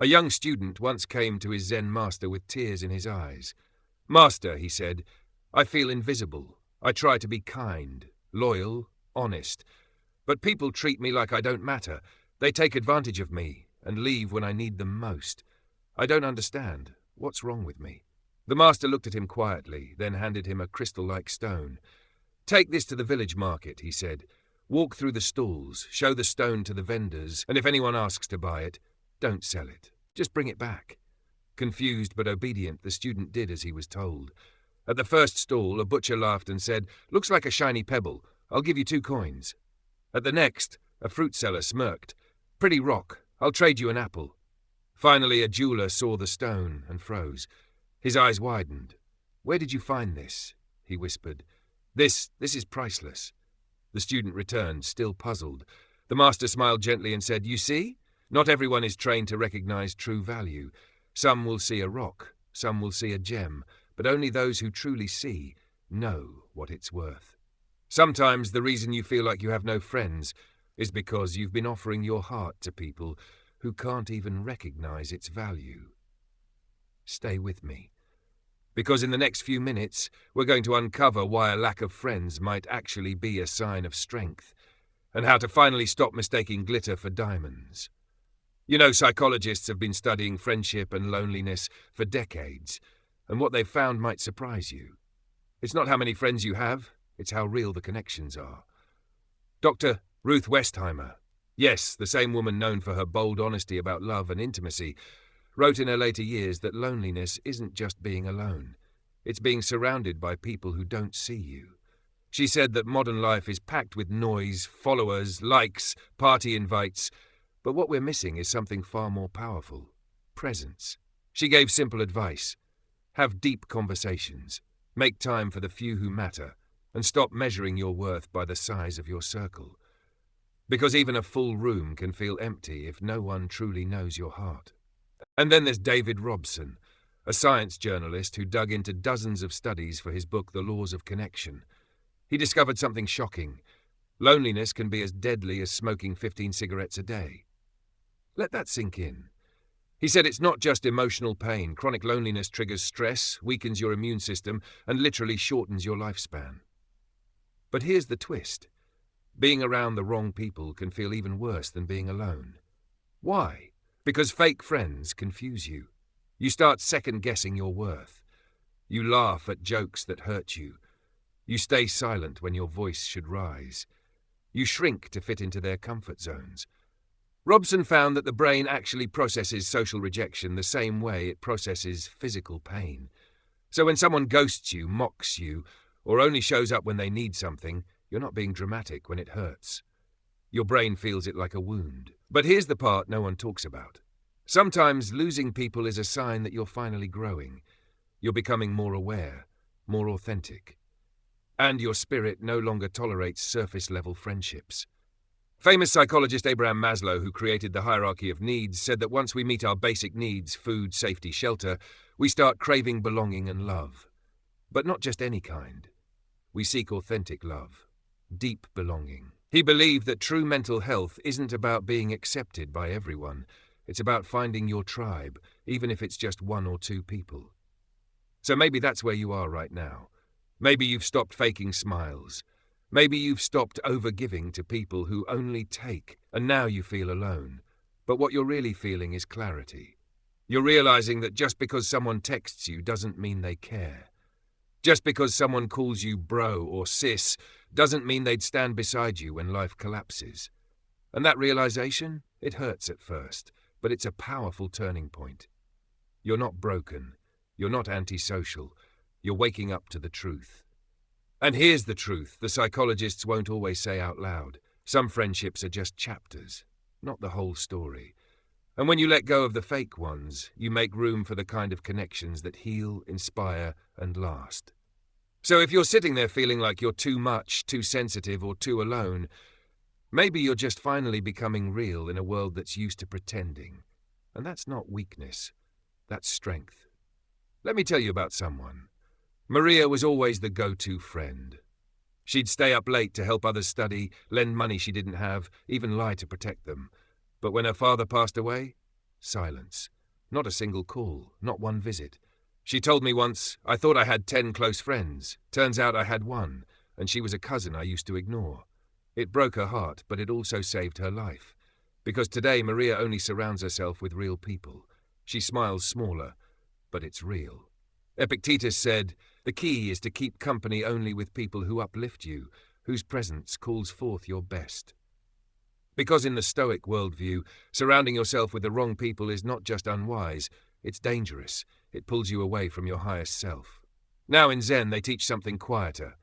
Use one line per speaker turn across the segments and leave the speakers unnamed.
A young student once came to his Zen master with tears in his eyes. "Master," he said, "I feel invisible. I try to be kind, loyal, honest. But people treat me like I don't matter. They take advantage of me and leave when I need them most. I don't understand. What's wrong with me?" The master looked at him quietly, then handed him a crystal-like stone. "Take this to the village market," he said. "Walk through the stalls, show the stone to the vendors, and if anyone asks to buy it, don't sell it. Just bring it back." Confused but obedient, the student did as he was told. At the first stall, a butcher laughed and said, "Looks like a shiny pebble. I'll give you 2 coins. At the next, a fruit seller smirked. "Pretty rock. I'll trade you an apple." Finally, a jeweler saw the stone and froze. His eyes widened. "Where did you find this?" he whispered. This is priceless." The student returned, still puzzled. The master smiled gently and said, "You see? Not everyone is trained to recognize true value. Some will see a rock, some will see a gem, but only those who truly see know what it's worth. Sometimes the reason you feel like you have no friends is because you've been offering your heart to people who can't even recognize its value." Stay with me, because in the next few minutes we're going to uncover why a lack of friends might actually be a sign of strength, and how to finally stop mistaking glitter for diamonds. You know, psychologists have been studying friendship and loneliness for decades, and what they've found might surprise you. It's not how many friends you have, it's how real the connections are. Dr. Ruth Westheimer, yes, the same woman known for her bold honesty about love and intimacy, wrote in her later years that loneliness isn't just being alone. It's being surrounded by people who don't see you. She said that modern life is packed with noise, followers, likes, party invites, but what we're missing is something far more powerful: presence. She gave simple advice: have deep conversations, make time for the few who matter, and stop measuring your worth by the size of your circle. Because even a full room can feel empty if no one truly knows your heart. And then there's David Robson, a science journalist who dug into dozens of studies for his book The Laws of Connection. He discovered something shocking. Loneliness can be as deadly as smoking 15 cigarettes a day. Let that sink in. He said it's not just emotional pain. Chronic loneliness triggers stress, weakens your immune system, and literally shortens your lifespan. But here's the twist. Being around the wrong people can feel even worse than being alone. Why? Because fake friends confuse you. You start second-guessing your worth. You laugh at jokes that hurt you. You stay silent when your voice should rise. You shrink to fit into their comfort zones. Robson found that the brain actually processes social rejection the same way it processes physical pain. So when someone ghosts you, mocks you, or only shows up when they need something, you're not being dramatic when it hurts. Your brain feels it like a wound. But here's the part no one talks about. Sometimes losing people is a sign that you're finally growing. You're becoming more aware, more authentic. And your spirit no longer tolerates surface-level friendships. Famous psychologist Abraham Maslow, who created the hierarchy of needs, said that once we meet our basic needs, food, safety, shelter, we start craving belonging and love. But not just any kind. We seek authentic love, deep belonging. He believed that true mental health isn't about being accepted by everyone. It's about finding your tribe, even if it's just 1 or 2 people. So maybe that's where you are right now. Maybe you've stopped faking smiles. Maybe you've stopped overgiving to people who only take, and now you feel alone. But what you're really feeling is clarity. You're realizing that just because someone texts you doesn't mean they care. Just because someone calls you bro or sis doesn't mean they'd stand beside you when life collapses. And that realization, it hurts at first, but it's a powerful turning point. You're not broken. You're not antisocial. You're waking up to the truth. And here's the truth the psychologists won't always say out loud. Some friendships are just chapters, not the whole story. And when you let go of the fake ones, you make room for the kind of connections that heal, inspire, and last. So if you're sitting there feeling like you're too much, too sensitive, or too alone, maybe you're just finally becoming real in a world that's used to pretending. And that's not weakness. That's strength. Let me tell you about someone. Maria was always the go-to friend. She'd stay up late to help others study, lend money she didn't have, even lie to protect them. But when her father passed away, silence. Not a single call, not one visit. She told me once, I thought I had 10 close friends. Turns out I had one, and she was a cousin I used to ignore. It broke her heart, but it also saved her life. Because today Maria only surrounds herself with real people. She smiles smaller, but it's real. Epictetus said, the key is to keep company only with people who uplift you, whose presence calls forth your best. Because in the Stoic worldview, surrounding yourself with the wrong people is not just unwise, it's dangerous. It pulls you away from your highest self. Now in Zen they teach something quieter.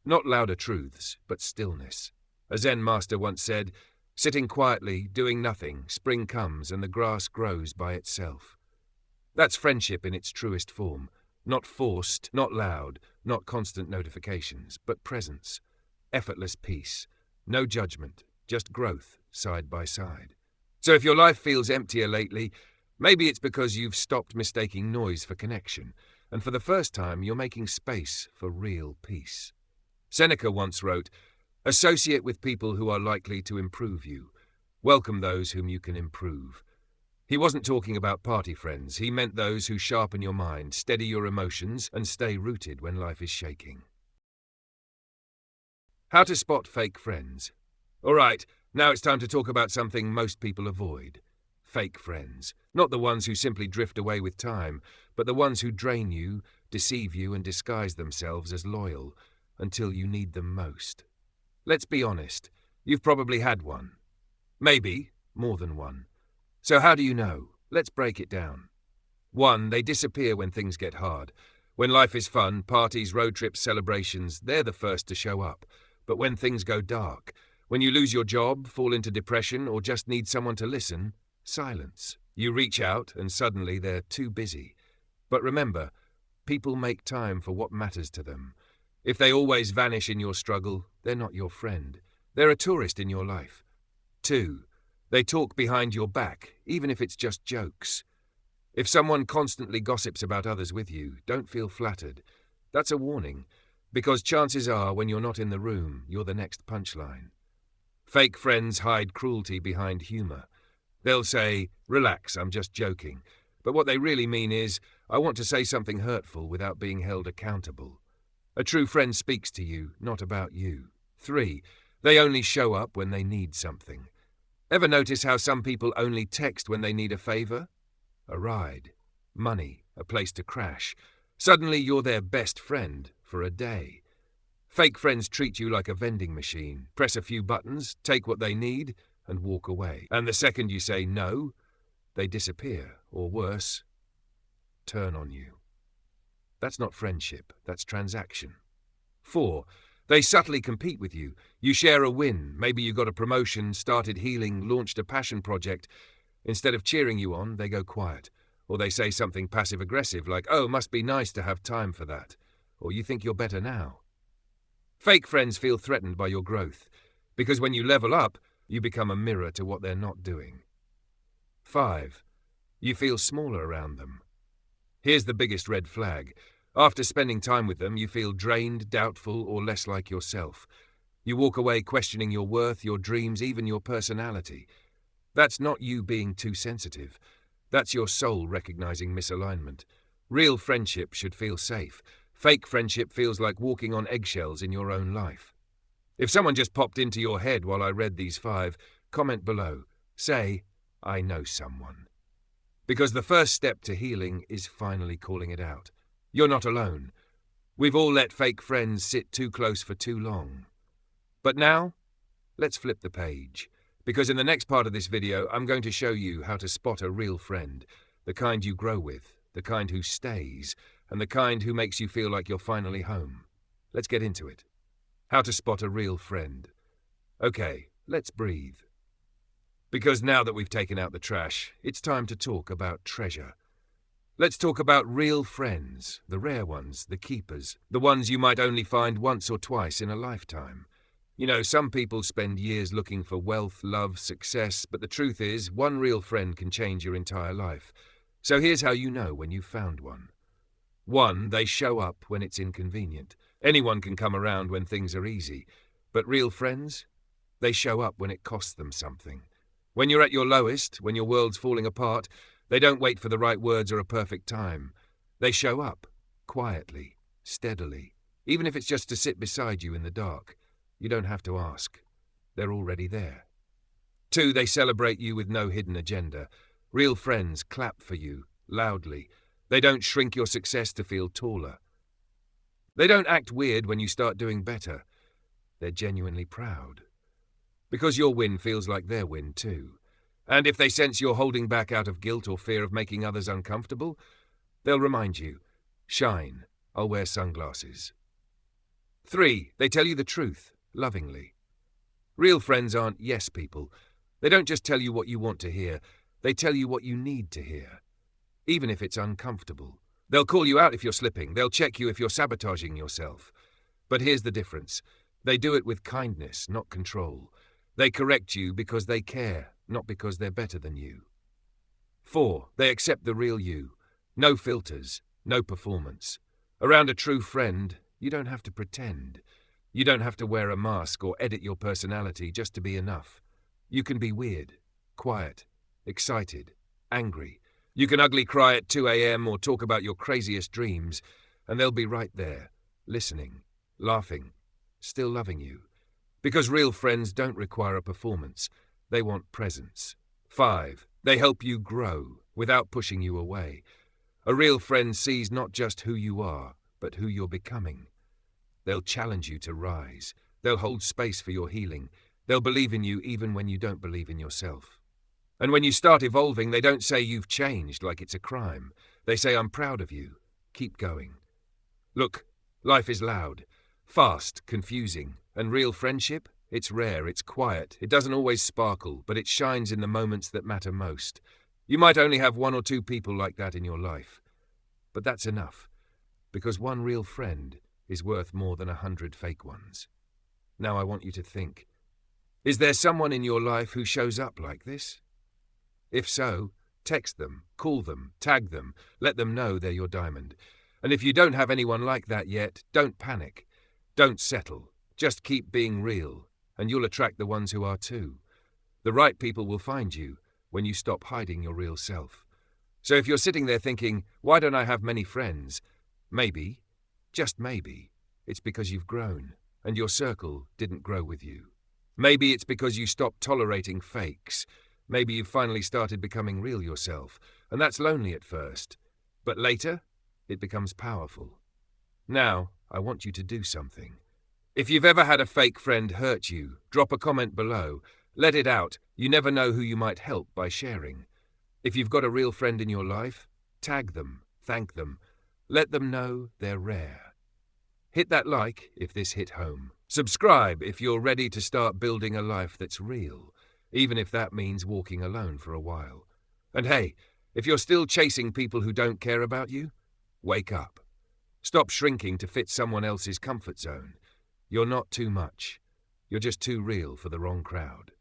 Not louder truths, but stillness. A Zen master once said, sitting quietly, doing nothing, spring comes and the grass grows by itself. That's friendship in its truest form. Not forced, not loud, not constant notifications, but presence. Effortless peace. No judgment, just growth, side by side. So if your life feels emptier lately, maybe it's because you've stopped mistaking noise for connection, and for the first time you're making space for real peace. Seneca once wrote, associate with people who are likely to improve you. Welcome those whom you can improve. He wasn't talking about party friends. He meant those who sharpen your mind, steady your emotions, and stay rooted when life is shaking. How to spot fake friends. All right, now it's time to talk about something most people avoid. Fake friends. Not the ones who simply drift away with time, but the ones who drain you, deceive you, and disguise themselves as loyal until you need them most. Let's be honest, you've probably had one. Maybe more than one. So how do you know? Let's break it down. 1, they disappear when things get hard. When life is fun, parties, road trips, celebrations, they're the first to show up. But when things go dark, when you lose your job, fall into depression, or just need someone to listen, silence. You reach out and suddenly they're too busy. But remember, people make time for what matters to them. If they always vanish in your struggle, they're not your friend. They're a tourist in your life. 2, they talk behind your back, even if it's just jokes. If someone constantly gossips about others with you, don't feel flattered. That's a warning, because chances are when you're not in the room, you're the next punchline. Fake friends hide cruelty behind humor. They'll say, relax, I'm just joking. But what they really mean is, I want to say something hurtful without being held accountable. A true friend speaks to you, not about you. 3, they only show up when they need something. Ever notice how some people only text when they need a favor? A ride, money, a place to crash. Suddenly you're their best friend for a day. Fake friends treat you like a vending machine. Press a few buttons, take what they need, and walk away. And the second you say no, they disappear, or worse, turn on you. That's not friendship, that's transaction. 4, they subtly compete with you. You share a win. Maybe you got a promotion, started healing, launched a passion project. Instead of cheering you on, they go quiet. Or they say something passive-aggressive like, oh, must be nice to have time for that. Or you think you're better now. Fake friends feel threatened by your growth, because when you level up, you become a mirror to what they're not doing. 5, you feel smaller around them. Here's the biggest red flag. After spending time with them, you feel drained, doubtful, or less like yourself. You walk away questioning your worth, your dreams, even your personality. That's not you being too sensitive. That's your soul recognizing misalignment. Real friendship should feel safe. Fake friendship feels like walking on eggshells in your own life. If someone just popped into your head while I read these 5, comment below. Say, I know someone. Because the first step to healing is finally calling it out. You're not alone. We've all let fake friends sit too close for too long. But now, let's flip the page. Because in the next part of this video, I'm going to show you how to spot a real friend. The kind you grow with, the kind who stays, and the kind who makes you feel like you're finally home. Let's get into it. How to spot a real friend. Okay, let's breathe. Because now that we've taken out the trash, it's time to talk about treasure. Let's talk about real friends, the rare ones, the keepers, the ones you might only find once or twice in a lifetime. You know, some people spend years looking for wealth, love, success, but the truth is, one real friend can change your entire life. So here's how you know when you've found one. 1, they show up when it's inconvenient. Anyone can come around when things are easy. But real friends? They show up when it costs them something. When you're at your lowest, when your world's falling apart, they don't wait for the right words or a perfect time. They show up, quietly, steadily, even if it's just to sit beside you in the dark. You don't have to ask. They're already there. 2, they celebrate you with no hidden agenda. Real friends clap for you, loudly. They don't shrink your success to feel taller. They don't act weird when you start doing better. They're genuinely proud. Because your win feels like their win too. And if they sense you're holding back out of guilt or fear of making others uncomfortable, they'll remind you, shine, I'll wear sunglasses. 3, they tell you the truth, lovingly. Real friends aren't yes people. They don't just tell you what you want to hear, they tell you what you need to hear. Even if it's uncomfortable. They'll call you out if you're slipping, they'll check you if you're sabotaging yourself. But here's the difference. They do it with kindness, not control. They correct you because they care, not because they're better than you. 4, they accept the real you. No filters, no performance. Around a true friend, you don't have to pretend. You don't have to wear a mask or edit your personality just to be enough. You can be weird, quiet, excited, angry. You can ugly cry at 2 a.m. or talk about your craziest dreams, and they'll be right there, listening, laughing, still loving you. Because real friends don't require a performance. They want presence. 5, they help you grow without pushing you away. A real friend sees not just who you are, but who you're becoming. They'll challenge you to rise. They'll hold space for your healing. They'll believe in you even when you don't believe in yourself. And when you start evolving, they don't say you've changed like it's a crime. They say, I'm proud of you. Keep going. Look, life is loud, fast, confusing, and real friendship? It's rare, it's quiet, it doesn't always sparkle, but it shines in the moments that matter most. You might only have 1 or 2 people like that in your life. But that's enough, because one real friend is worth more than 100 fake ones. Now I want you to think. Is there someone in your life who shows up like this? If so, text them, call them, tag them, let them know they're your diamond. And if you don't have anyone like that yet, don't panic. Don't settle. Just keep being real, and you'll attract the ones who are too. The right people will find you when you stop hiding your real self. So if you're sitting there thinking, why don't I have many friends? Maybe, just maybe, it's because you've grown, and your circle didn't grow with you. Maybe it's because you stopped tolerating fakes. Maybe you've finally started becoming real yourself, and that's lonely at first. But later, it becomes powerful. Now, I want you to do something. If you've ever had a fake friend hurt you, drop a comment below. Let it out. You never know who you might help by sharing. If you've got a real friend in your life, tag them, thank them. Let them know they're rare. Hit that like if this hit home. Subscribe if you're ready to start building a life that's real, even if that means walking alone for a while. And hey, if you're still chasing people who don't care about you, wake up. Stop shrinking to fit someone else's comfort zone. You're not too much. You're just too real for the wrong crowd.